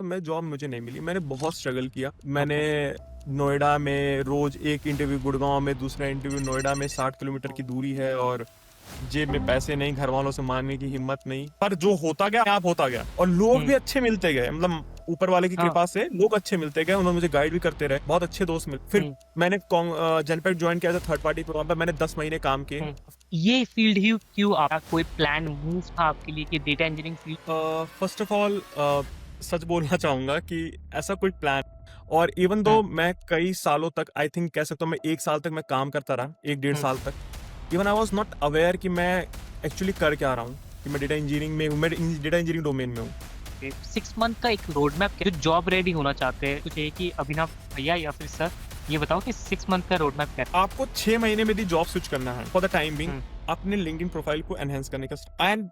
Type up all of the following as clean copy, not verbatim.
मैं जॉब मुझे नहीं मिली। मैंने बहुत स्ट्रगल किया। मैंने नोएडा में रोज एक इंटरव्यू गुड़गांव में, दूसरा इंटरव्यू नोएडा में, 60 किलोमीटर की दूरी है और जेब में पैसे नहीं, घर वालों से मांगने की हिम्मत नहीं। पर जो होता गया आप होता गया और लोग भी अच्छे मिलते गए। मतलब ऊपर वाले की हाँ। कृपा से लोग अच्छे मिलते गए, उन्होंने मुझे गाइड भी करते रहे, बहुत अच्छे दोस्त मिले। फिर मैंने जनपेट ज्वाइन किया था थर्ड पार्टी प्रोग्राम पर। मैंने 10 महीने काम किए। ये फील्ड ही क्यों आपका कोई प्लान मूव था आपके लिए कि data engineering field? First of all सच बोलना चाहूंगा कि ऐसा कोई प्लान, और इवन दो मैं कई सालों तक, आई थिंक कह सकता हूँ मैं 1 साल तक मैं काम करता रहा, 1 डेढ़ साल तक। Even I was not aware कि मैं एक्चुअली कर क्या रहा हूँ, कि मैं डेटा इंजीनियरिंग में हूँ, मैं डेटा इंजीनियरिंग डोमेन में हूँ। 6 मंथ का एक रोड मैप जो जॉब रेडी होना चाहते हैं तो चाहिए कि अभिनव भैया या फिर सर ये बताओ कि 6 मंथ का रोड मैप क्या है? आपको 6 महीने में यदि जॉब स्विच करना है फॉर द टाइम बिंग, अपने लिंक्डइन प्रोफाइल को एनहेंस करने का। एंड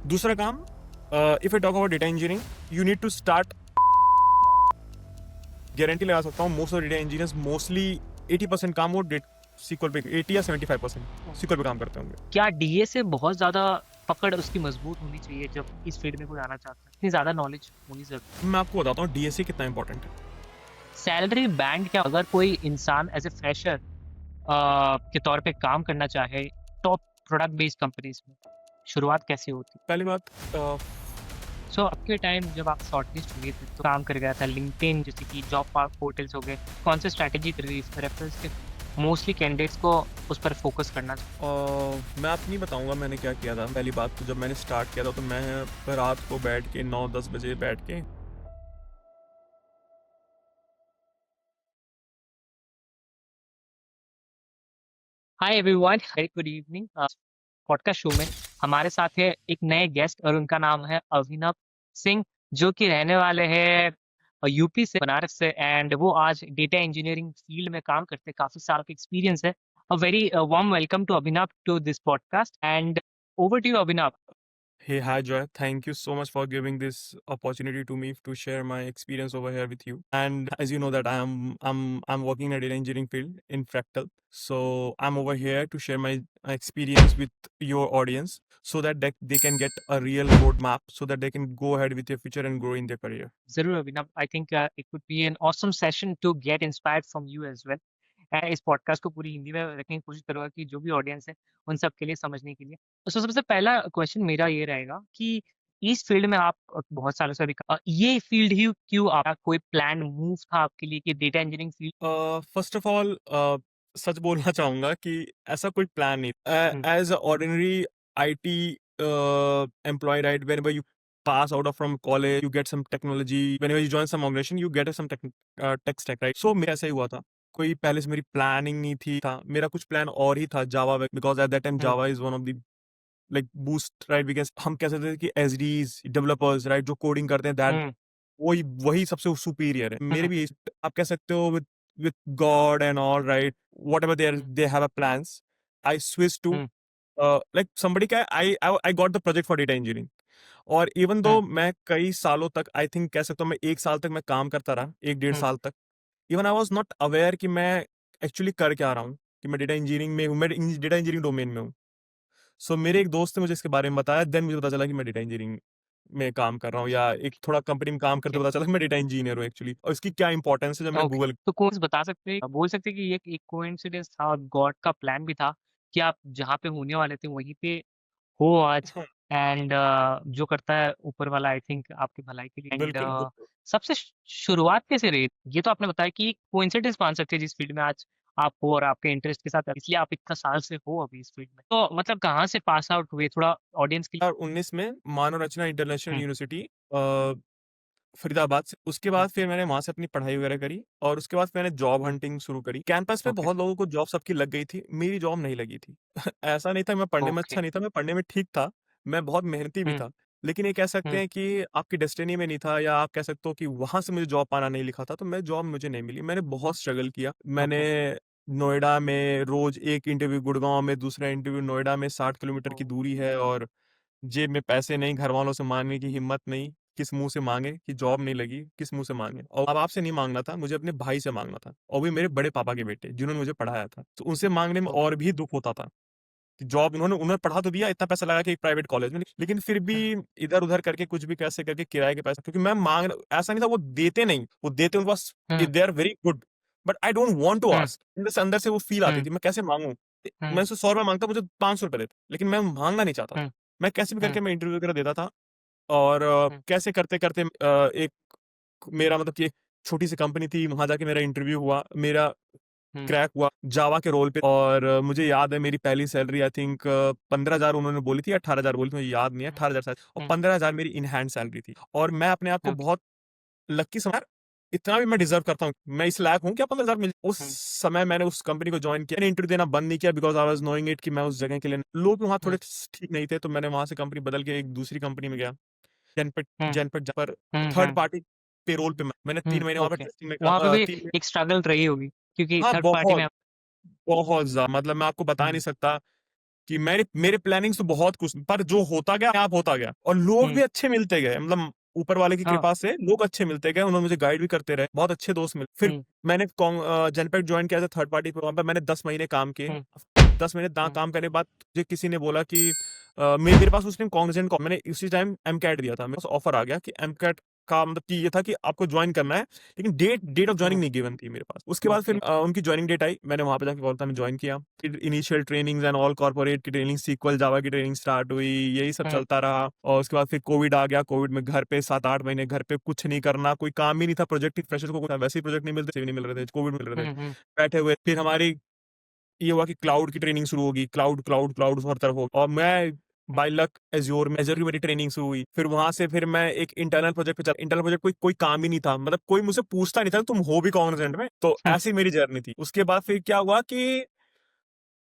दूसरा काम, if I talk about data engineering, you need to start. Guarantee लगा सकता हूँ most of data engineers mostly 80% काम वो सीक्वल पे, 80 या 75% सीक्वल पे काम करते होंगे। क्या डीए से बहुत ज्यादा पकड़ उसकी मजबूत होनी चाहिए जब इस फील्ड में कोई आना चाहता है? इतनी ज्यादा नॉलेज होनी जरूरी? मैं आपको बताता हूँ डीएससी कितना इंपॉर्टेंट है। सैलरी बैंड क्या, अगर कोई इंसान एज ए फ्रेशर के तौर पे काम करना चाहे टॉप प्रोडक्ट बेस्ड कंपनीज में, शुरुआत कैसे होती? पहली बात, सो आपके टाइम जब आप शॉर्टलिस्ट हुए थे तो काम कर गया था लिंक्डइन जैसे कि जॉब पोर्टल्स हो गए, कौन से स्ट्रैटेजी रही इसमें रेफरेंस के मोस्टली कैंडिडेट्स को उस पर फोकस करना चाहिए? मैं आपको नहीं बताऊंगा मैंने क्या किया था। पहली बात तो जब मैंने स्टार्ट किया था तो मैं रात को बैठ के 9-10 बजे बैठ के hi everyone, very good evening. Podcast show में हमारे साथ है एक नए गेस्ट और उनका नाम है अभिनव सिंह, जो कि रहने वाले हैं यूपी से, बनारस से, एंड वो आज डेटा इंजीनियरिंग फील्ड में काम करते हैं, काफी साल का एक्सपीरियंस है। A very warm welcome to Abhinav to this podcast and over to you Abhinav. Hey, hi Joy. Thank you so much for giving this opportunity to me to share my experience over here with you. And as you know that I'm working in a data engineering field in Fractal. So I'm over here to share my experience with your audience so that they can get a real roadmap so that they can go ahead with their future and grow in their career. जरूर Abhinav, I think it would be an awesome session to get inspired from you as well. इस podcast को पूरी हिंदी में रखने की कोशिश करूंगा कि जो भी ऑडियंस है उन सब के लिए समझने के लिए। तो सबसे पहला क्वेश्चन मेरा ये रहेगा कि इस फील्ड में आप बहुत सालों से अभी ये फील्ड ही क्यों, आपका कोई प्लान मूव था आपके लिए कि data engineering field? First of all सच बोलना चाहूंगा कि ऐसा कोई प्लान नहीं। As ordinary IT employ, right, whenever you pass out of from college you get some technology, whenever you join some organization you get some tech stack, right? So मेरा ऐसा ही हुआ था। कोई पहले से मेरी प्लानिंग नहीं थी, था मेरा कुछ प्लान और ही था Java, because at that time Java is one of the like boost, right, because हम कह सकते थे कि एसडीज डेवलपर्स, राइट, जो कोडिंग करते हैं दैट वही वही सबसे सुपीरियर है। मेरे भी आप कह सकते हो with God and all, right, whatever they have a plans, I switched to like somebody का I got the project for data engineering। और इवन दो मैं कई सालों तक, आई थिंक कह सकता हूँ मैं 1 साल तक मैं काम करता रहा, 1 डेढ़ साल तक। Even I was not aware कि मैं एक्चुअली कर क्या रहा हूँ, कि मैं डेटा इंजीनियरिंग में हूँ, मैं डेटा इंजीनियरिंग डोमेन में हूँ। सो मेरे एक दोस्त ने मुझे इसके बारे में बताया, देन मुझे पता चला कि मैं डेटा इंजीनियरिंग में काम कर रहा हूँ, या एक थोड़ा कंपनी में काम करते पता चला कि मैं डेटा इंजीनियर हूँ एक्चुअली, और इसकी क्या इंपॉर्टेंस है जब मैंने ओके, गूगल। तो कोर्स बता सकते हैं, बोल सकते हैं कि ये एक कोइंसिडेंस था और गॉड का प्लान भी था कि आप जहाँ पे होने वाले थे वहीं पे हो आज, एंड जो करता है ऊपर वाला आई थिंक आपकी भलाई के लिए। एंड बिल्कुल बिल्कुल। सबसे शुरुआत कैसे रही? ये तो आपने बताया कि कोइंसिडेंस मान सकते हैं जिस फील्ड में आज आप हो और आपके इंटरेस्ट के साथ इसलिए आप इतना साल से हो अभी इस फील्ड में, तो मतलब कहाँ से पास आउट हुए थोड़ा ऑडियंस के 2019 में मानव रचना इंटरनेशनल लिए? यूनिवर्सिटी फरीदाबाद से। उसके बाद फिर मैंने वहां से अपनी पढ़ाई वगैरह करी, और उसके बाद मैंने जॉब हंटिंग शुरू करी। कैंपस पे ओके बहुत लोगों को जॉब सबकी लग गई थी, मेरी जॉब नहीं लगी थी। ऐसा नहीं था मैं पढ़ने में ओके। अच्छा नहीं था, मैं पढ़ने में ठीक था, मैं बहुत मेहनती भी था। लेकिन ये कह सकते हैं कि आपकी डेस्टिनी में नहीं था, या आप कह सकते हो कि वहां से मुझे जॉब पाना नहीं लिखा था, तो मैं जॉब मुझे नहीं मिली। मैंने बहुत स्ट्रगल किया। मैंने ओके। नोएडा में रोज एक इंटरव्यू गुड़गांव में, दूसरा इंटरव्यू नोएडा में, 60 किलोमीटर की दूरी है और जेब में पैसे नहीं, घर वालों से मांगने की हिम्मत नहीं। किस मुंह से मांगे, कि जॉब नहीं लगी, किस मुंह से मांगे। और अब आपसे नहीं मांगना था, मुझे अपने भाई से मांगना था, और भी मेरे बड़े पापा के बेटे जिन्होंने मुझे पढ़ाया था, तो उनसे मांगने में और भी दुख होता था। कि जॉब उन्होंने पढ़ा तो दिया, इतना पैसा लगा कि एक प्राइवेट कॉलेज में, लेकिन फिर भी इधर उधर करके कुछ भी कैसे करके किराए के पैसे, क्योंकि मैं मांग, ऐसा नहीं था वो देते नहीं, वो देते उनके पास, they are very good, but I don't want to ask. अंदर से वो फील आती थी, मैं कैसे मांगू, मैं उससे 100 रुपये मांगता, मुझे 500 रुपये देते, लेकिन मैं मांगना नहीं चाहता था। मैं कैसे भी करके मैं इंटरव्यू वगैरह देता था, और कैसे करते करते एक मेरा मतलब कि एक छोटी सी कंपनी थी, वहां जाके मेरा इंटरव्यू हुआ, मेरा क्रैक हुआ जावा के रोल पे, और मुझे याद है मेरी पहली सैलरी आई थिंक 15,000 उन्होंने बोली थी, 18,000 बोली थी, मुझे याद नहीं है, 18,000 शायद, और 15,000 मेरी इन हैंड सैलरी थी, और मैं अपने आप को बहुत लकी समझ, इतना भी मैं डिजर्व करता हूँ, मैं इस लायक हूँ क्या 15,000 मिल। उस समय मैंने उस कंपनी को ज्वाइन किया, मैंने इंटरव्यू देना बंद नहीं किया, because I was knowing it कि मैं उस जगह के लिए, लोग वहाँ थोड़े ठीक नहीं थे, तो मैंने वहां से कंपनी बदल के एक दूसरी कंपनी में गया, जनपट जनपट जहाँ पर थर्ड पार्टी पेरोल पे मैंने 3 महीने वहां पर ओके। टेस्टिंग में वहाँ पे भी 3 महीने। एक स्ट्रगल रही होगी क्योंकि हाँ, थर्ड पार्टी में बहुत आप। बहुत ज्यादा, मतलब मैं आपको बता नहीं सकता कि मेरे मेरे प्लानिंग्स तो बहुत कुछ, पर जो होता गया आप होता गया, और लोग भी अच्छे मिलते गए, मतलब ऊपर वाले की हाँ। कृपा से लोग अच्छे मिलते गए, उन्होंने मुझे गाइड भी करते रहे, बहुत अच्छे दोस्त मिले। फिर मैंने जनपेट ज्वाइन किया था थर्ड पार्टी पे, वहां पर मैंने 10 महीने काम किए। 10 महीने काम करने के बाद मुझे किसी ने बोला कि मेरे पास उस टाइम कॉन्ग्रेजेंट को, मैंने उसी टाइम एमकैट दिया था, मेरे पास ऑफर आ गया कि एमकैट का मतलब कि ये था कि आपको ज्वाइन करना है, लेकिन डेट ऑफ ज्वाइनिंग नहीं गिवन थी मेरे पास। उसके बाद फिर उनकी ज्वाइनिंग डेट आई, मैंने वहां पे जाके कोलकाता में ज्वाइन किया, फिर initial trainings and all corporate की ट्रेनिंग, सीक्वल जावा की ट्रेनिंग स्टार्ट हुई, यही सब चलता रहा, और उसके बाद फिर कोविड आ गया, कोविड में घर पे 7-8 महीने घर पे कुछ नहीं करना, कोई काम ही नहीं था, प्रोजेक्ट फ्रेशर को वैसे ही प्रोजेक्ट नहीं मिलते, नहीं मिल रहे थे, कोविड मिल रहे थे, बैठे हुए। फिर हमारी ये हुआ कि क्लाउड की ट्रेनिंग शुरू होगी, क्लाउड क्लाउड क्लाउड हर तरफ हो, और मैं बाय लक एज्योर में, एज्योर की मेरी ट्रेनिंग शुरू हुई। फिर वहां से फिर मैं एक इंटरनल प्रोजेक्ट पे चला, इंटरनल प्रोजेक्ट कोई काम ही नहीं था, मतलब कोई मुझसे पूछता नहीं था तुम हो भी कॉन्ग्रेजेंट में, तो ऐसी मेरी जर्नी थी। उसके बाद फिर क्या हुआ कि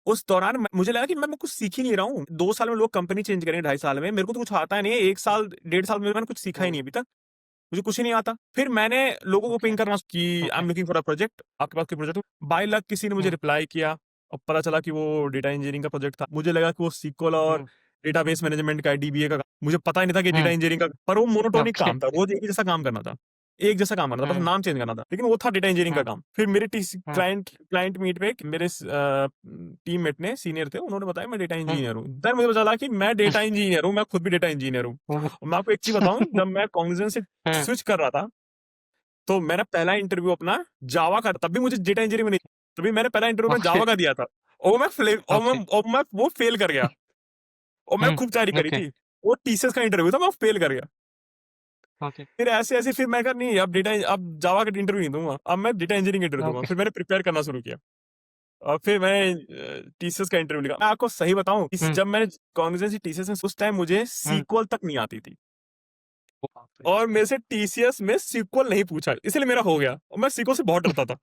उस दौरान मुझे लगा कि मैं कुछ सीख ही नहीं रहा हूँ, 2 साल में लोग कंपनी चेंज करेंगे, 2.5 साल में, मेरे को तो कुछ आता ही नहीं है, 1 साल 1.5 साल में मैंने कुछ सीखा ही नहीं अभी तक, मुझे कुछ ही नहीं आता। फिर मैंने लोगों को पिंग करना कि I am looking for a project, आपके पास कोई प्रोजेक्ट। बाय लक किसी ने मुझे रिप्लाई किया, और पता चला कि वो डेटा इंजीनियरिंग का प्रोजेक्ट था, मुझे लगा कि वो सीक्वल और डेटाबेस मैनेजमेंट का डीबीए का, मुझे पता ही नहीं था कि डेटा इंजीनियरिंग का, पर वो मोनोटोनिक ओके। काम था, रोज एक ही जैसा काम करना था, एक जैसा काम करना था, बस नाम चेंज करना था, लेकिन वो था डेटा इंजीनियरिंग का काम। फिर मेरे क्लाइंट क्लाइंट मीट पे मेरे टीममेट ने, सीनियर थे, उन्होंने बताया मैं डेटा इंजीनियर हूँ, देन मुझे पता चला कि मैं डेटा इंजीनियर हूँ, मैं खुद भी डेटा इंजीनियर हूँ। और मैं आपको एक चीज बताऊं, जब मैं कॉग्निजेंट से स्विच कर रहा था, तो मैंने पहला इंटरव्यू अपना जावा का, तब भी मुझे डेटा इंजीनियरिंग में नहीं, तभी मैंने पहला इंटरव्यू में ओके। जावा का दिया था, और मैं वो फेल कर गया, और मैं खूब तैयारी करी ओके। थी, वो टीसीएस का इंटरव्यू था, मैं फेल कर गया। ओके। फिर ऐसे ऐसे फिर मैं कहा नहीं, अब जावा का इंटरव्यू नहीं दूंगा, अब मैं डेटा इंजीनियरिंग इंटरव्यू दूंगा। ओके। फिर मैंने प्रिपेयर करना शुरू किया, और फिर मैंने टीसीएस का इंटरव्यू लिखा। मैं आपको सही बताऊं, जब मैंने कॉग्निजेंट टीसीएस में, उस टाइम मुझे सीक्वल तक नहीं आती थी, और मेरे से टीसीएस में सीक्वल नहीं पूछा, इसलिए मेरा हो गया, और मैं सीक्वल से बहुत डरता था।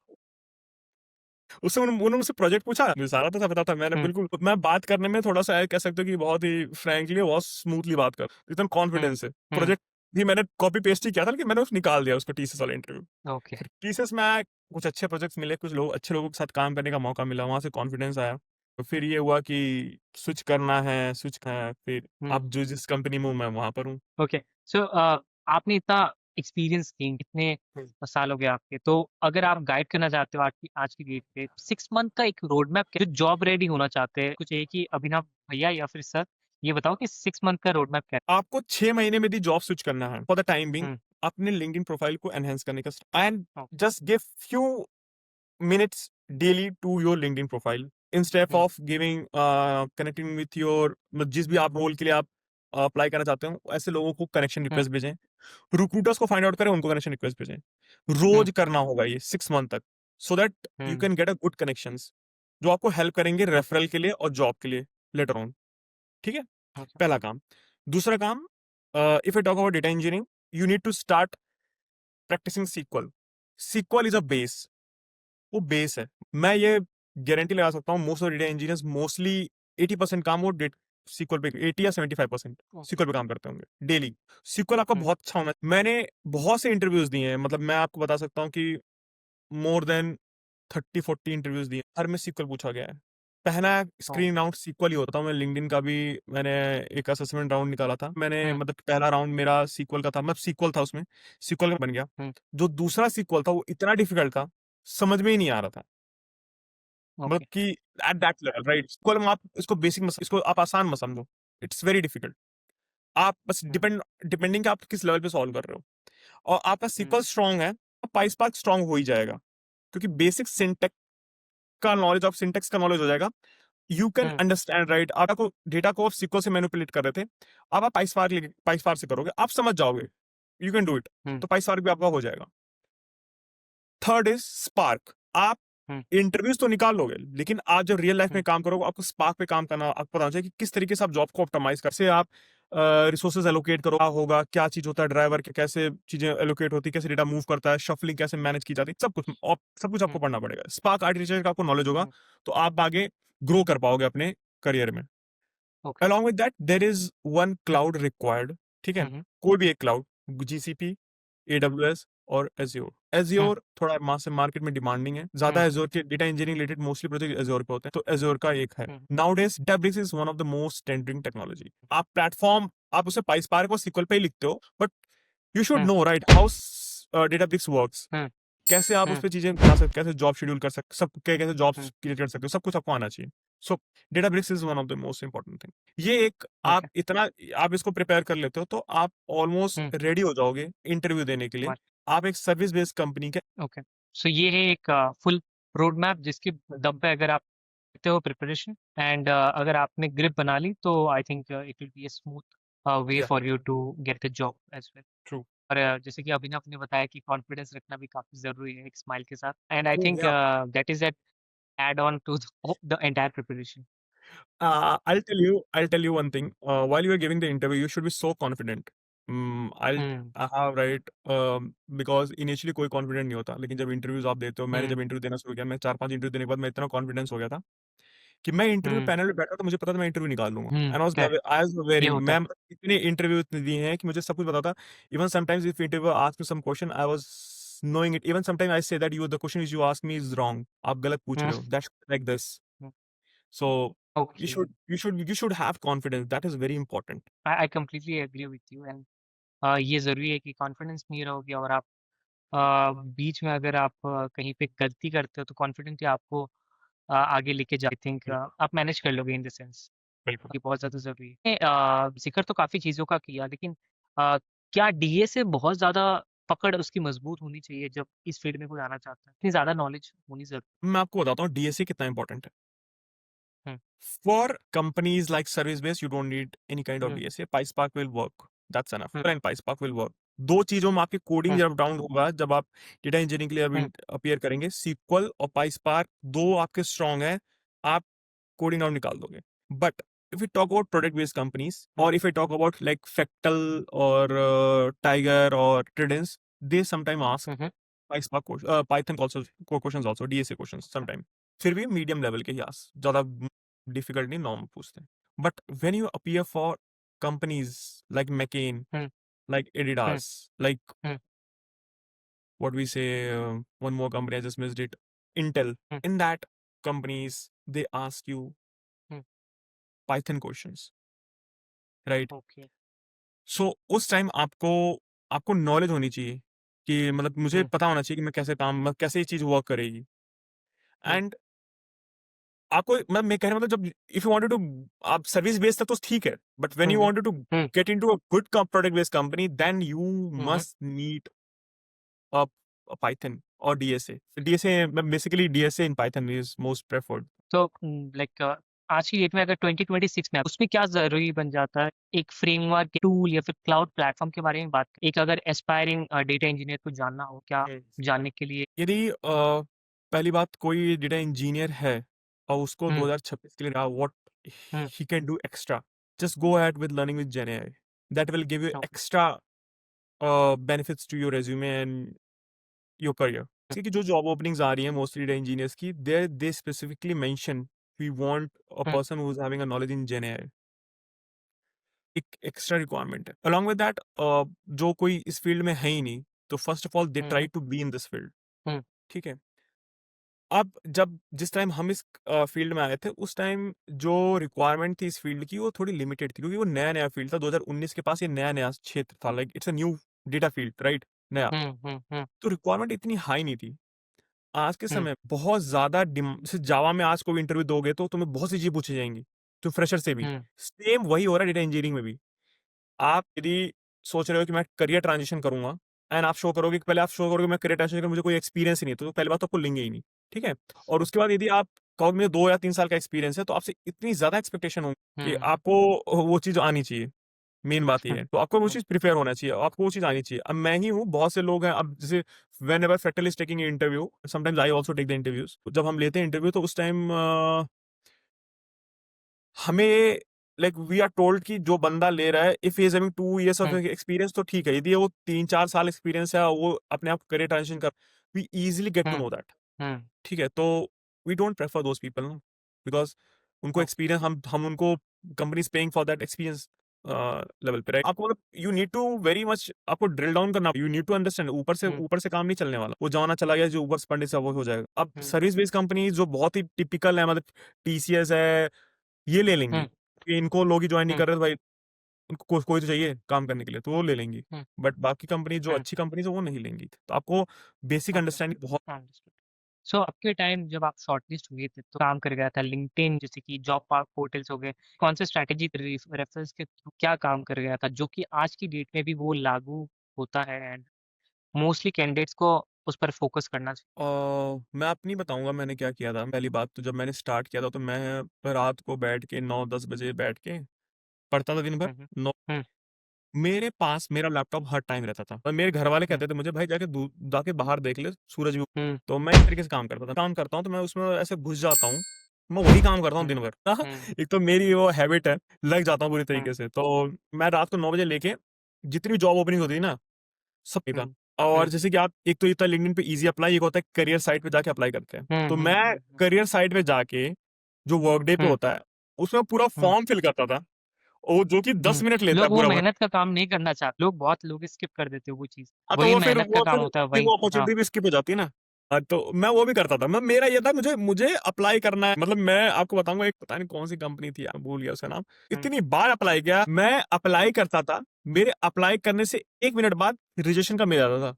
उससे उन्होंने मुझसे प्रोजेक्ट पूछा, मुझे सारा तो पता था, मैंने बिल्कुल, मैं बात करने में थोड़ा सा कह सकते हो कि बहुत ही फ्रैंकली बहुत स्मूथली बात कर, एकदम कॉन्फिडेंस से प्रोजेक्ट भी मैंने कॉपी पेस्ट ही किया था, लेकिन मैंने उसको निकाल दिया, उसको टीसीएस वाला इंटरव्यू। ओके। फिर टीसीएस में आया, कुछ अच्छे प्रोजेक्ट्स मिले, कुछ लोग अच्छे लोगों के साथ काम करने का मौका मिला, वहां से कॉन्फिडेंस आया, तो फिर ये हुआ कि स्विच करना है, स्विच है, फिर अब जो जिस कंपनी में हूँ मैं वहां पर हूँ। ओके। सो आपने इतना एक्सपीरियंस गेन, कितने साल हो गए आपके, तो अगर आप गाइड करना चाहते हो आज की डेट पे 6 मंथ का एक रोड मैप, जो जॉब रेडी होना चाहते हैं, कुछ एक ही अभिनव भैया या फिर सर, ये बताओ कि 6 मंथ का रोड मैप क्या आपको 6 महीने में भी जॉब स्विच करना है फॉर द टाइम बिंग, है? अपने लिंक्डइन प्रोफाइल को एनहेंस करने का, and okay. Just give few minutes daily to your LinkedIn profile instead of giving connecting with your, जिस भी आप रोल के लिए आप अप्लाई करना चाहते हो, ऐसे लोगों को कनेक्शन रिक्वेस्ट भेजें, रिक्रूटर्स को फाइंड आउट करें, उनको कनेक्शन रिक्वेस्ट भेजें, रोज करना होगा ये 6 मंथ तक, so that you can get a good connections जो आपको हेल्प करेंगे रेफरल के लिए और जॉब के लिए लेटर ऑन। ठीक है, पहला काम। दूसरा काम, if I talk about data engineering, you need to start practising SQL. SQL is a base, वो बेस है, मैं ये गारंटी लगा सकता हूँ, most of data engineers mostly 80% काम वो सीक्वल पे, 80 या 75% सीक्वल पे काम करते होंगे डेली। सीक्वल आपका बहुत अच्छा होना, मैंने बहुत से इंटरव्यूज दिए हैं, मतलब मैं आपको बता सकता हूँ कि मोर देन 30-40 इंटरव्यूज दिए, हर में सीक्वल पूछा गया है। पहला स्क्रीन राउंड सीक्वल ही होता है, मैं लिंक्डइन का भी मैंने एक असेसमेंट राउंड निकाला था, मैंने मतलब पहला राउंड मेरा सीक्वल का था, मैं सीक्वल था उसमें, सीक्वल का बन गया। जो दूसरा सीक्वल था वो इतना डिफिकल्ट था, समझ में ही नहीं आ रहा था, मतलब ओके। कि एट दैट लेवल, राइट? इसको आप इसको बेसिक मत, इसको आप आसान मत समझो, इट्स वेरी डिफिकल्ट। आप बस हुँ, डिपेंडिंग कि आप किस लेवल पे सॉल्व कर रहे हो। और आपका हुँ, सीक्वल स्ट्रांग है, पाइस्पार्क स्ट्रांग हो ही जाएगा, क्योंकि बेसिक सिंटेक्स का नॉलेज, ऑफ सिंटेक्स का नॉलेज हो जाएगा। You can hmm, understand, right? आपको डेटा को सीक्वल से मैनिपुलेट कर रहे थे, अब आप पाइस्पार्क से करोगे, आप समझ जाओगे, यू कैन डू इट। हुँ, तो पाइस्पार्क भी आपका हो जाएगा। Third is spark. आप हुँ, इंटरव्यूज तो निकाल लोगे, लेकिन आप जब रियल लाइफ में हुँ, काम करोगे, आपको स्पार्क पे काम करना, आपको पता होना चाहिए कि किस तरीके से आप जॉब को ऑप्टिमाइज कर से आप रिसोर्सेज एलोकेट करो, क्या होगा, क्या चीज होता है ड्राइवर के, कैसे चीजें एलोकेट होती है, कैसे डेटा मूव करता है, शफलिंग कैसे मैनेज की जाती है, सब कुछ आपको हुँ, पढ़ना पड़ेगा। स्पार्क आर्किटेक्चर का आपको नॉलेज होगा, हुँ, तो आप आगे ग्रो कर पाओगे अपने करियर में। Okay. along with that there is one cloud required, ठीक है? हुँ, हुँ, कोई भी एक क्लाउड, जीसीपी, एडब्ल्यूएस और एज्योर। हुँ, एज्योर थोड़ा मास मार्केट में डिमांडिंग है ज्यादा, हुँ, एज्योर के data engineering related mostly project Azure पे होते हैं, तो एज्योर का एक है। Um, nowadays Databricks is one of the most trending technology. आप प्लेटफॉर्म, आप उसे पाइस्पार्क और सीक्वल पे ही लिखते हो, but you should um, no, right, how Databricks works, um, कैसे आप उस हुँ, पे चीजें बना सकते, कैसे जॉब शेड्यूल कर सकते, सब कैसे जॉब्स हुँ, क्रिएट कर सकते हो, सब कुछ आपको आना चाहिए। So Databricks is one of the most important thing. ये एक, आप ओके। इतना, आप इसको प्रिपेयर कर लेते हो, तो आप हुँ, ऑलमोस्ट रेडी हो जाओगे इंटरव्यू देने के लिए। स्मार्ट, आप एक सर्विस बेस्ड कंपनी के, ओके। सो ये है एक फुल रोड मैप जिसके दम पे अगर आप करते हो प्रिपरेशन एंड अगर आपने ग्रिप बना ली तो I think it will be a smooth way या for you to get the job as well. True, और जैसे कि अभिनव ने बताया कि कॉन्फिडेंस रखना भी काफ़ी ज़रूरी है एक स्माइल के साथ and I true, think yeah that is at add on to the entire preparation. I'll tell you one thing. While you are giving the interview, you should be so confident. Hmm, I have right, because initially कोई confident नहीं होता, लेकिन जब interviews आप देते हो, मैंने हुँ, जब इंटरव्यू देना शुरू किया, मैं 4-5 इंटरव्यू देने के बाद मैं इतना कॉन्फिडेंस हो गया था कि मैं इंटरव्यू हुँ, पैनल पे बैठा, तो मुझे पता था मैं इंटरव्यू निकाल लूंगा। हुँ, एंड करेक्ट, आई वाज ये वेरी, होता मैं है। इतने इंटरव्यू दिए हैं कि मुझे सब कुछ पता था। Even sometimes if interview ask me some question, I was knowing it, even sometimes I say that you, the question which you ask me is wrong, आप गलत पूछ हुँ, रहे हो, that's like this. Hmm, So you okay. should you should you should have confidence. That is very important. I completely agree with you and ये ज़रूरी है कि confidence नहीं रहोगे और आप बीच में अगर आप कहीं पे गलती करते हो तो कॉन्फिडेंटली आपको आगे लेके जा आई थिंक बिल्कुल, आप मैनेज कर लोगे इन द सेंस। बिल्कुल। ये बहुत ज़्यादा ज़रूरी है। ज़िक्र तो काफ़ी चीज़ों का किया लेकिन क्या डीए से बहुत ज़्यादा पकड़ उसकी मज़बूत होनी चाहिए जब इस फ़ील्ड में कोई आना चाहता है? इतनी ज़्यादा नॉलेज होनी ज़रूरी मैं आपको बताता हूँ डीएसए कितना इंपॉर्टेंट है। हुँ, For companies like service based, you don't need any kind of hmm, DSA. PySpark will work. That's enough. Hmm, And PySpark will work. दो चीजों में आपकी कोडिंग हुँ, जब डाउन होगा, जब आप डेटा इंजीनियरिंग के लिए हुँ, अभी अपीयर करेंगे, सीक्वल और पाइस्पार्क दो आपके स्ट्रांग है, आप कोडिंग डाउन निकाल दोगे। But if we talk about product based companies, hmm, or if I talk about like Fractal or Tiger or Tridence, they sometimes ask hmm, hmm, PySpark Python also questions, also DSA questions sometimes। फिर भी medium level के ही आस, ज्यादा difficult नहीं, normal पूछते हैं। But when you appear for companies like मैकेन, hmm, like hmm, Adidas, like hmm, what we say, one more company I just missed it, Intel. Hmm, In that companies, they ask you hmm, Python questions, right? Okay. सो उस time आपको आपको knowledge होनी चाहिए कि मतलब मुझे हुँ, पता होना चाहिए कि मैं कैसे काम, मतलब कैसे ये चीज वर्क करेगी। हुँ, एंड आपको, मैं कहने मतलब, जब इफ यू वांटेड टू, आप सर्विस बेस्ड तक तो ठीक है, but when um, you um, wanted to um, get into a good product based company, then you um, um. Must need a Python और DSA. DSA basically, DSA in Python is most preferred. तो like आज की date में अगर 2026 में उसमें क्या ज़रूरी बन जाता है? एक फ्रेमवर्क, टूल या फिर क्लाउड प्लेटफ़ॉर्म के बारे में बात करें। एक अगर एस्पायरिंग डेटा इंजीनियर को जानना हो, क्या जानने के लिए यदि पहली बात, कोई डेटा इंजीनियर है और उसको हुँ, 2026 के लिए रहा, what um, he can do extra, just go ahead with learning with Gen AI, that will give you okay, extra benefits to your resume and your career. Um, क्योंकि जो जॉब ओपनिंग्स आ रही हैं मोस्टली डेटा इंजीनियर्स की, they specifically mention we want a um, person who is having a knowledge in Gen AI. एक extra requirement है। Along with that, जो कोई इस फील्ड में है ही नहीं, तो first of all they um, try um, to be in this field, um, ठीक है? अब जब जिस टाइम हम इस फील्ड में आए थे, उस टाइम जो रिक्वायरमेंट थी इस फील्ड की, वो थोड़ी लिमिटेड थी, क्योंकि वो नया नया फील्ड था। 2019 के पास ये नया नया क्षेत्र था, like it's a new data field, right? नया। हुँ, हुँ, हुँ, तो रिक्वायरमेंट इतनी हाई नहीं थी। आज के हुँ, समय बहुत ज़्यादा जावा में आज कोई इंटरव्यू दोगे तो तुम्हें बहुत सी चीज़ें पूछी जाएँगी, तो फ्रेशर से भी। हुँ, सेम वही हो रहा है डेटा इंजीनियरिंग में भी। आप यदि सोच रहे हो कि मैं करियर ट्रांजिशन करूँगा एंड आप शो करोगे कि पहले आप शो करोगे मैं करियर ट्रांजिशन मुझे कोई एक्सपीरियंस ही नहीं है, तो पहली बात तो आपको लेंगे ही नहीं, ठीक है? और उसके बाद यदि आप कहोगे मुझे 2 या 3 साल का एक्सपीरियंस है, तो आपसे इतनी ज़्यादा एक्सपेक्टेशन होगी कि हुँ, आपको वो चीज़ आनी चाहिए। मेन बात ये हुँ, है। तो आपको वो हुँ, चीज़ प्रिपेयर होना चाहिए, आपको वो चीज़ आनी चाहिए। अब मैं ही हूँ, बहुत से लोग हैं अब जैसे whenever Fractal is taking interview, sometimes I also take the interviews. जब हम लेते हैं इंटरव्यू तो उस टाइम हमें लाइक वी आर टोल्ड कि जो बंदा ले रहा है if he is having 2 years of hmm, experience तो ठीक है। यदि वो 3-4 साल एक्सपीरियंस है, वो अपने आप करियर ट्रांजिशन कर we easily get to um, know that. Um, ठीक है? तो we don't prefer those people ना बिकॉज़ उनको ओके, एक्सपीरियंस हम उनको company is paying for that experience level पे राइट? आपको मतलब you need to very much आपको ड्रिल डाउन करना you need to understand um, ऊपर से काम नहीं चलने वाला। वो जमाना चला गया जो ऊपर से पढ़ने से वो हो जाएगा। अब हुँ, सर्विस बेस्ड कंपनीज़ जो बहुत ही टिपिकल है मतलब टीसीएस है, ये ले लेंगी। हुँ, कि इनको लोग ही जॉइन नहीं हुँ, कर रहे तो भाई उनको कोई तो चाहिए काम करने के लिए, तो वो ले लेंगी। हुँ, बट बाकी कंपनी जो हुँ, अच्छी कंपनीज़ है वो नहीं लेंगी। तो आपको बेसिक ओके, अंडरस्टैंडिंग बहुत अंडरस्टूड। सो आपके टाइम जब आप शॉर्टलिस्ट हुए थे तो काम कर गया था लिंक्डइन जैसे कि जॉब पोर्टल्स हो गए, कौन से स्ट्रैटेजी रेफरेंस के थ्रू क्या काम कर गया था जो कि आज की डेट में भी वो लागू होता है एंड मोस्टली कैंडिडेट्स को उस पर फोकस करना चाहिए? मैं अपनी बताऊँगा मैंने क्या किया था। पहली बात तो जब मैंने स्टार्ट किया था तो मैं रात को बैठ के 9-10 बजे बैठ के पढ़ता था दिन भर। हुँ, हुँ, 9 हुँ, मेरे पास मेरा लैपटॉप हर टाइम रहता था और मेरे घरवाले हुँ, कहते थे मुझे भाई जाके बाहर देख ले सूरज भी हुँ, तो मैं इस तरीके से काम करता था। काम करता हूँ तो मैं उसमें ऐसे घुस जाता हूँ। मैं वही काम करता हूँ हुँ, दिन भर। हुँ, एक तो मेरी वो हैबिट है, लग जाता हूँ पूरी हुँ, तरीके से। तो मैं रात को 9 बजे लेके जितनी भी जॉब ओपनिंग होती थी ना सब नहीं था। हुँ, और हुँ, जैसे कि आप एक तो ये था लिंक्डइन पे ईज़ी अप्लाई, एक होता है करियर साइट पे जाके अप्लाई करते हैं। हुँ, तो हुँ, मैं हुँ, हुँ, करियर साइट पे जाके जो वर्कडे पे हुँ, होता है, उसमें पूरा हुँ, फॉर्म फिल करता था और जो कि 10 हुँ। मिनट लेता है लोग वो पूरा भर। मेहनत का काम नहीं करना चाहते, बहुत लोग स्किप कर देते हैं वो चीज़। हाँ, तो वही मेहनत का काम होता है, फिर वही वो हाँ, अपॉर्च्युनिटी भी स्किप हो जाती है ना। तो मैं वो भी करता था। मेरा ये था मुझे मुझे अप्लाई करना है। मतलब मैं आपको बताऊँगा एक पता नहीं कौन-सी कंपनी थी यार, भूल गया उसका नाम। हुँ, इतनी बार अप्लाई किया, मैं अप्लाई करता था, मेरे अप्लाई करने से 1 मिनट बाद रिजेक्शन का मेल आता था।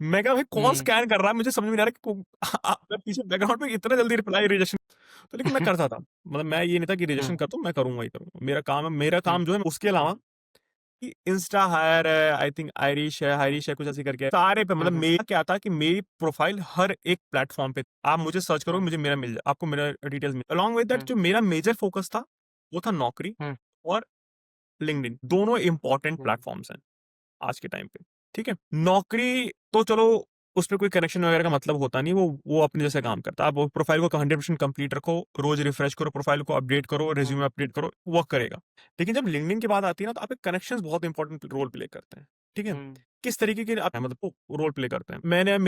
मैं कहा भाई कौन हुँ, स्कैन कर रहा है? मुझे समझ में नहीं आ रहा कि मैं पीछे बैकग्राउंड में इतना जल्दी रिप्लाई रिजेक्शन तो लेकिन मैं करता था। मतलब मैं ये नहीं था कि हुँ, रिजेक्शन करता हूँ, मैं करूँगा ही करूँगा। मेरा काम है मेरा हुँ, काम जो है उसके अलावा कि इंस्टा हायर है, आई थिंक हायरिश है कुछ ऐसे करके सारे पे हुँ, मतलब हुँ, मेरा क्या था कि मेरी प्रोफाइल हर एक प्लेटफ़ॉर्म पे आप मुझे सर्च करोगे हुँ, मुझे मेरा मिल जाए आपको मेरा डिटेल्स मिल अलोंग विद दैट हुँ, जो मेरा मेजर फ़ोकस था, वो था नौकरी हुँ, और लिंक्डइन दोनों इम्पोर्टेंट हुँ, प्लेटफ़ॉर्म्स हैं। आज के टाइम पे, ठीक है? नौकरी तो चलो उसपे कोई कनेक्शन वगैरह का मतलब होता नहीं, वो अपने जैसे काम करता है। आप वो प्रोफ़ाइल को 100% कंप्लीट रखो, रोज़ रिफ्रेश करो, प्रोफ़ाइल को अपडेट करो, हुँ, रिज़्यूमे अपडेट करो, वर्क करेगा। लेकिन जब लिंक्डइन की बात आती है ना, तो आपके कनेक्शंस बहुत इंपॉर्टेंट रोल प्ले करते हैं, ठीक है? हुँ, किस तरीके के आप मतलब वो रोल प्ले करते हैं। मैंने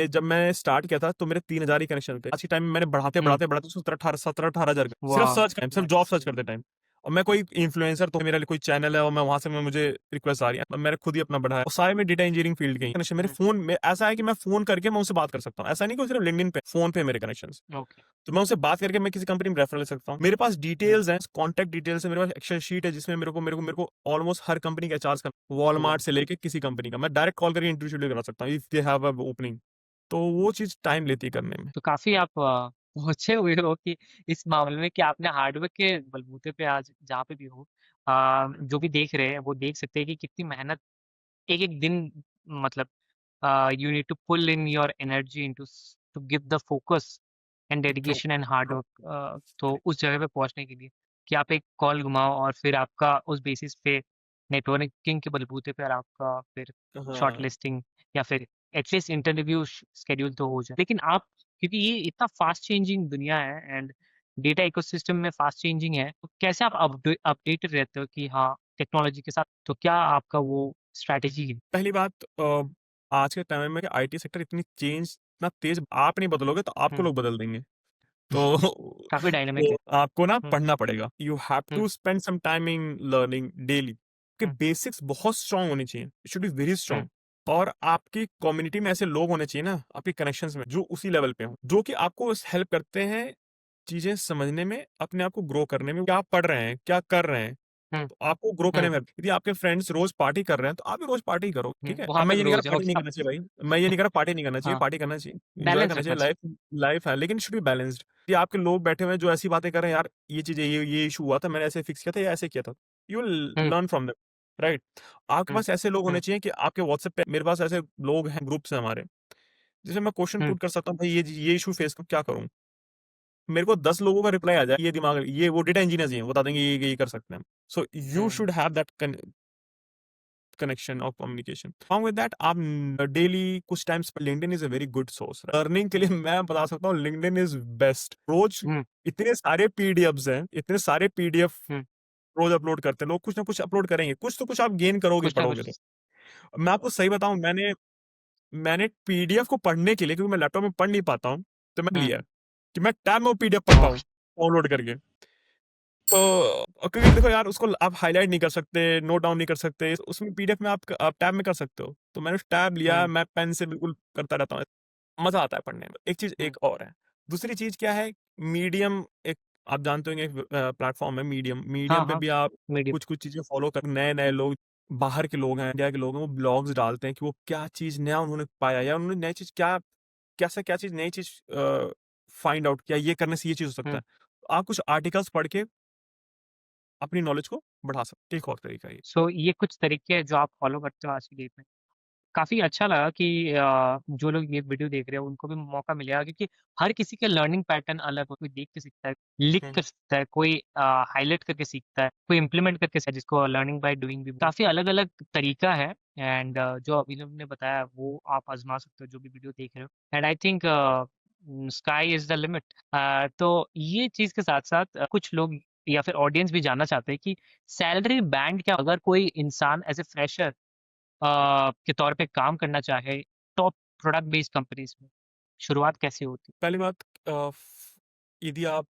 जब मैं स्टार्ट किया था, तो मेरे 3000 ही कनेक्शन थे। आज के टाइम में मैंने हुँ, बढ़ाते-बढ़ाते 17-18 हज़ार सिर्फ वाह! सर्च टाइम, सिर्फ जॉब दैट्स सर्च करते टाइम। और मैं कोई इन्फ्लुएंसर तो मेरा कोई चैनल है और मैं वहाँ से मुझे रिक्वेस्ट आ रही है। मैंने खुद ही अपना बढ़ाया और सारे में डेटा इंजीनियरिंग फील्ड के ही कनेक्शन मेरे हुँ, फ़ोन में ऐसा है कि मैं फ़ोन करके मैं उनसे बात कर सकता हूँ। ऐसा नहीं कि सिर्फ लिंक्डइन पे, फ़ोन पे मेरे कनेक्शंस। ओके, तो मैं उनसे बात करके मैं किसी कंपनी में रेफरल ले सकता हूँ। मेरे पास हुँ, डिटेल्स हैं, कॉन्टैक्ट डिटेल्स है, मेरे पास एक्सेल शीट है जिसमें मेरे को ऑलमोस्ट हर कंपनी का एचआर का वाह! वॉलमार्ट से लेके किसी कंपनी का मैं डायरेक्ट कॉल करके इंटरव्यू शेड्यूल करा सकता हूँ if they have a opening. तो वो चीज़ टाइम लेती है करने में। तो काफ़ी आप पहुँचे हुए हो कि इस मामले में कि आपने हार्डवर्क के बलबूते पे आज जहाँ पे भी हो जो भी देख रहे हैं वो देख सकते हैं कि कितनी मेहनत एक-एक दिन मतलब you need to pull in your energy into to give the focus and true, dedication and hard work तो उस जगह पे पहुँचने के लिए कि आप एक कॉल घुमाओ और फिर आपका उस बेसिस पे नेटवर्किंग के बलबूते पे और आपका फिर शॉर्ट हाँ। लिस्टिंग या फिर एटलीस्ट इंटरव्यू शेड्यूल तो हो जाए। लेकिन आप क्योंकि ये इतना फास्ट चेंजिंग दुनिया है एंड डेटा इकोसिस्टम में फास्ट चेंजिंग है, तो कैसे आप अपडेटेड रहते हो कि हाँ, टेक्नोलॉजी के साथ तो क्या आपका वो स्ट्रैटेजी है? पहली बात आज के टाइम में आईटी सेक्टर इतना तेज़ आप नहीं बदलोगे तो आपको हुँ, लोग बदल देंगे। तो काफ़ी डायनामिक तो है। आपको ना हुँ, पढ़ना पड़ेगा। You have um, to spend some time in learning daily. आपके हुँ, बेसिक्स बहुत स्ट्रॉन्ग होनी चाहिए। It should be very um, strong और आपकी कम्युनिटी में ऐसे लोग होने चाहिए ना, आपके कनेक्शंस में जो उसी लेवल पे हों, जो कि आपको हेल्प करते हैं चीज़ें समझने में, अपने आप को ग्रो करने में। क्या पढ़ रहे हैं, क्या कर रहे हैं, हुँ, तो आपको ग्रो करने हुँ, में यदि आपके फ्रेंड्स रोज पार्टी कर रहे हैं तो आप भी रोज पार्टी करो, ठीक है। अब वहाँ मैं पे ये नहीं कह ग्रो रहा जाओ पार्टी नहीं करना चाहिए भाई, मैं ये नहीं कह रहा पार्टी नहीं करना चाहिए, हाँ, पार्टी करना चाहिए, एंजॉय बैलेंस करना रखना चाहिए। चाहिए। लाइफ लाइफ है लेकिन शुड बी बैलेंस्ड। ये आपके लोग बैठे हुए हैं जो ऐसी बातें कर रहे हैं, यार ये चीज ये इशू हुआ था, मैंने ऐसे फिक्स किया था या ऐसे किया था, you will hmm, learn from them, right. आपके हुँ, पास ऐसे लोग हुँ, होने चाहिए कि आपके व्हाट्सएप पे, मेरे पास ऐसे लोग हैं, ग्रुप्स हैं हमारे, जिसे मैं क्वेश्चन हुँ, पुट कर सकता हूँ, भाई ये इशू फेस कर क्या करूँ, मेरे को 10 लोगों का रिप्लाई आ जाए, ये दिमाग ये वो डेटा इंजीनियर्स ही हैं, बता देंगे ये कर सकते हैं। So you hmm, should have that connection और कम्युनिकेशन। along with that आप डेली कुछ times LinkedIn is a very good source learning के लिए। मैं बता सकता हूँ लिंक्डइन इज बेस्ट। रोज हुँ, इतने सारे पीडीएफ्स हैं, इतने सारे पीडीएफ हुँ, रोज अपलोड करते हैं लोग, कुछ ना कुछ अपलोड करेंगे, कुछ तो कुछ आप गेन करोगे कुछ ना पढ़ोगे तो। कुछ मैं आपको सही बताऊं, मैंने मैंने पीडीएफ को पढ़ने के लिए, क्योंकि मैं लैपटॉप में पढ़ नहीं पाता हूँ, तो मैंने हुँ, लिया कि मैं टैब में पीडीएफ पढ़ता ओह! हूँ डाउनलोड करके। तो क्योंकि देखो यार, उसको आप हाईलाइट नहीं कर सकते, नोट डाउन नहीं कर सकते, उसमें पीडीएफ में आप टैब में कर सकते हो। तो मैंने टैब लिया, हुँ, मैं पेन से बिल्कुल करता रहता हूँ, मजा आता है पढ़ने में। एक चीज हुँ, एक और है। दूसरी चीज क्या है, मीडियम एक, आप जानते होंगे, एक प्लेटफॉर्म है मीडियम, हाँ, मीडियम पे हाँ, भी आप मीडियम कुछ कुछ चीजें फॉलो कर, नए नए लोग, बाहर के लोग हैं, इंडिया के लोग हैं, वो ब्लॉग्स डालते हैं कि वो क्या चीज नया उन्होंने पाया, या उन्होंने नई चीज क्या, कैसे क्या चीज नई चीज फाइंड आउट किया, ये करने से ये चीज हो सकता हुँ। है। तो आप कुछ आर्टिकल्स पढ़ के अपनी नॉलेज को बढ़ा सकते हैं। एक और तरीका ये। सो ये कुछ तरीके हैं जो आप फ़ॉलो करते हो आज की डेट में। काफ़ी अच्छा लगा कि जो लोग ये वीडियो देख रहे हैं उनको भी मौका मिलेगा क्योंकि हर किसी के लर्निंग पैटर्न अलग हो, कोई देख के सीखता है, लिख हम्म, कर सीखता है, कोई हाइलाइट करके सीखता है, कोई इम्प्लीमेंट करके सीखता है जिसको लर्निंग बाय डूइंग भी काफ़ी अलग-अलग तरीका है एंड जो अभिनव ने बताया वो आप आज़मा सकते हो जो भी वीडियो देख रहे हो and I think sky is the limit. तो ये चीज़ के साथ-साथ कुछ लोग या फिर ऑडियंस भी जानना चाहते हैं कि सैलरी बैंड क्या अगर कोई इंसान एज़ अ फ्रेशर के तौर पे काम करना चाहे टॉप प्रोडक्ट बेस्ड कंपनीज़ में, शुरुआत कैसे होती? पहली बात, यदि आप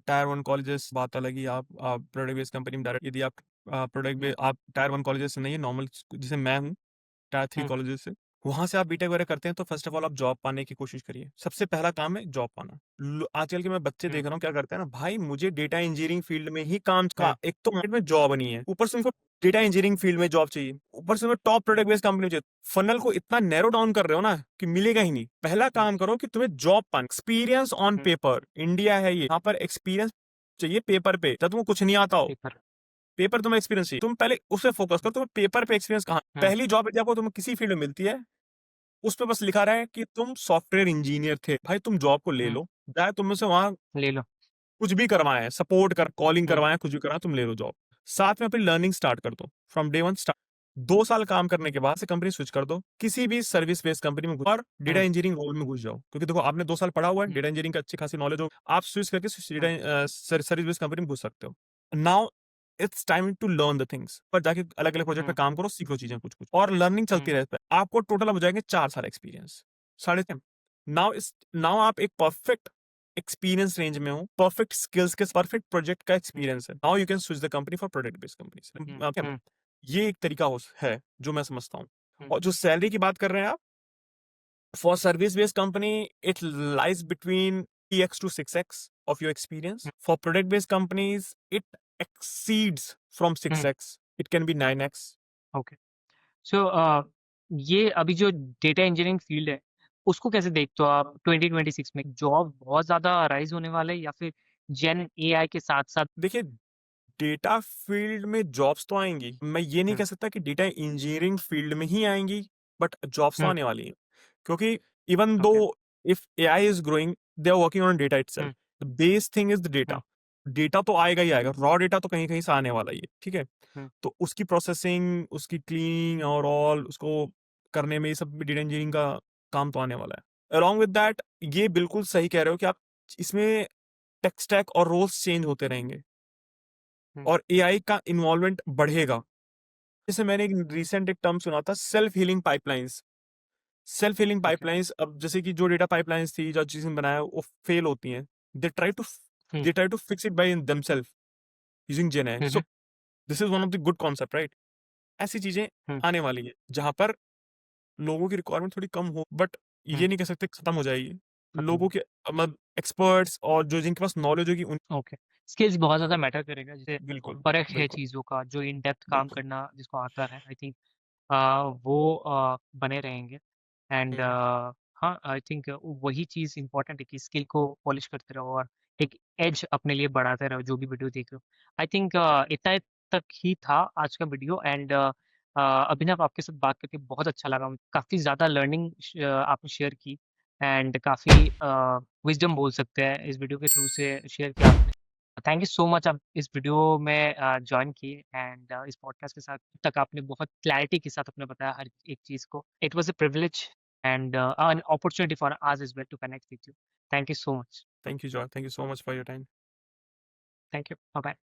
टायर वन कॉलेजेस, बात अलग ही, आप प्रोडक्ट बेस्ड कंपनी में डायरेक्ट, यदि आप प्रोडक्ट बे आप टायर वन कॉलेजेस से नहीं है, नॉर्मल जैसे मैं हूँ टायर थ्री हुँ, कॉलेजेस से, वहां से आप बीटेक वगैरह करते हैं, तो फर्स्ट ऑफ ऑल आप जॉब पाने की कोशिश करिए। सबसे पहला काम है जॉब पाना। आजकल के मैं बच्चे हुँ, देख रहा हूँ क्या करते हैं ना, भाई मुझे डेटा इंजीनियरिंग फील्ड में ही काम का, हुँ, एक तो मार्केट में जॉब नहीं है, ऊपर से उनको डेटा इंजीनियरिंग फील्ड में जॉब चाहिए, ऊपर से उन्हें टॉप प्रोडक्ट बेस्ड कंपनी चाहिए। फनल को इतना नैरो डाउन कर रहे हो ना कि मिलेगा ही नहीं। पहला हुँ, काम करो कि तुम्हें जॉब पाना, experience on hmm, paper, India है ये, यहाँ पर एक्सपीरियंस चाहिए पेपर पे, जब तुमको कुछ नहीं आता हो, पेपर पेपर तुम्हें एक्सपीरियंस चाहिए, तुम पहले उसे फोकस करो, तुम्हें पेपर पे एक्सपीरियंस कहाँ। हुँ, पहली जॉब यदि आपको तुम्हें किसी फील्ड में मिलती है, उस पे बस लिखा रहा है कि तुम सॉफ्टवेयर इंजीनियर थे, भाई तुम जॉब को ले हुँ, लो, चाहे तुम में से वहां ले लो। कुछ भी करवाएं, सपोर्ट कर, कॉलिंग हुँ, करवाएं, कुछ भी करवाएं, तुम ले लो जॉब। साथ में अपनी लर्निंग स्टार्ट कर दो, फ्रॉम डे वन स्टार्ट। 2 साल काम करने के बाद से कंपनी स्विच कर दो, किसी भी सर्विस बेस्ड कंपनी में और डेटा हुँ, इंजीनियरिंग रोल में घुस जाओ, क्योंकि देखो आपने 2 साल पढ़ा हुआ है, हुँ, डेटा इंजीनियरिंग का अच्छी खासी नॉलेज हो, आप स्विच करके हुँ, डेटा सर्विस बेस्ड कंपनी में घुस सकते हो। Now it's time to learn the things, पर जाके अलग अलग प्रोजेक्ट पे हुँ, काम करो, सीखो चीजें कुछ कुछ, और लर्निंग हुँ, चलती रहती है। आपको टोटल अब हो जाएंगे 4 साल एक्सपीरियंस, 3.5। नाउ आप एक परफेक्ट एक्सपीरियंस रेंज में हो, परफेक्ट स्किल्स के परफेक्ट प्रोजेक्ट का हुँ, एक्सपीरियंस है। Now you can switch the company for product based um, companies. Um, ये एक तरीका है जो मैं समझता हूँ। हुँ, और जो सैलरी की बात कर रहे हैं आप, for service based company it lies between 3x to 6x of your experience. Um, For product based companies it exceeds from um, 6x, it can be 9x. Okay. So ये अभी जो डेटा इंजीनियरिंग फील्ड है, उसको कैसे देखते हो आप 2026 में? जॉब बहुत ज़्यादा राइज़ होने वाला है या फिर जेन एआई के साथ-साथ देखिए, डेटा फील्ड में जॉब्स तो आएंगी, मैं ये नहीं हुँ, कह सकता कि डेटा इंजीनियरिंग फील्ड में ही आएंगी, बट जॉब्स तो हुँ, आने वाली हैं, क्योंकि even though okay, if AI is growing, they are working on data um, itself. The base thing is the um, data. Data तो आएगा ही आएगा, रॉ डेटा तो कहीं कहीं से आने वाला ही है, ठीक है। हुँ, तो उसकी प्रोसेसिंग, उसकी क्लीनिंग और ऑल उसको करने में, ये सब भी डेटा इंजीनियरिंग का काम तो आने वाला है। अलॉन्ग विद दैट, ये बिल्कुल सही कह रहे हो कि आप इसमें टेक स्टैक और रोल्स चेंज होते रहेंगे, हुँ, और एआई का इन्वॉल्वमेंट बढ़ेगा। जैसे मैंने एक रिसेंट एक टर्म सुना था, self healing pipelines. Self healing okay, pipelines, अब जैसे कि जो डेटा पाइपलाइंस थी, जो चीजें बनाया वो फेल होती हैं, they try to um, they try to fix it by themselves using Gen. Um, so um, this is one of the good concept, right. ऐसी चीजें हुँ, आने वाली है जहां पर लोगों की रिक्वायरमेंट थोड़ी कम हो, बट हुँ, ये नहीं कह सकते खत्म हो जाएगी। खत्म लोगों हो के मतलब एक्सपर्ट्स और जो जिनके पास नॉलेज होगी उन ओके। स्किल्स बहुत ज़्यादा मैटर करेगा, जैसे बिल्कुल, फ़र्क है बिल्कुल, चीज़ों का, जो इन डेप्थ काम बिल्कुल। करना जिसको आता है, आई थिंक वो बने रहेंगे एंड हुँ, हाँ, आई थिंक वही चीज़ इम्पोर्टेंट है कि स्किल को पॉलिश करते रहो और एक एज अपने लिए बढ़ाते रहो, जो भी वीडियो देख रहे हो। आई थिंक इतना तक ही था आज का वीडियो एंड अभिनव, आपके साथ बात करके बहुत अच्छा लगा। काफ़ी ज़्यादा लर्निंग आपने शेयर की एंड काफ़ी विज़डम बोल सकते हैं इस वीडियो के थ्रू से शेयर किया आपने। थैंक यू सो मच, आप इस वीडियो में जॉइन किए एंड इस पॉडकास्ट के साथ तक आपने बहुत क्लैरिटी के साथ आपने बताया हर एक चीज़ को। It was a privilege and an opportunity for us as well to connect with you. Thank you so much. Thank you Joy, thank you so much for your time. Thank you. Bye-bye.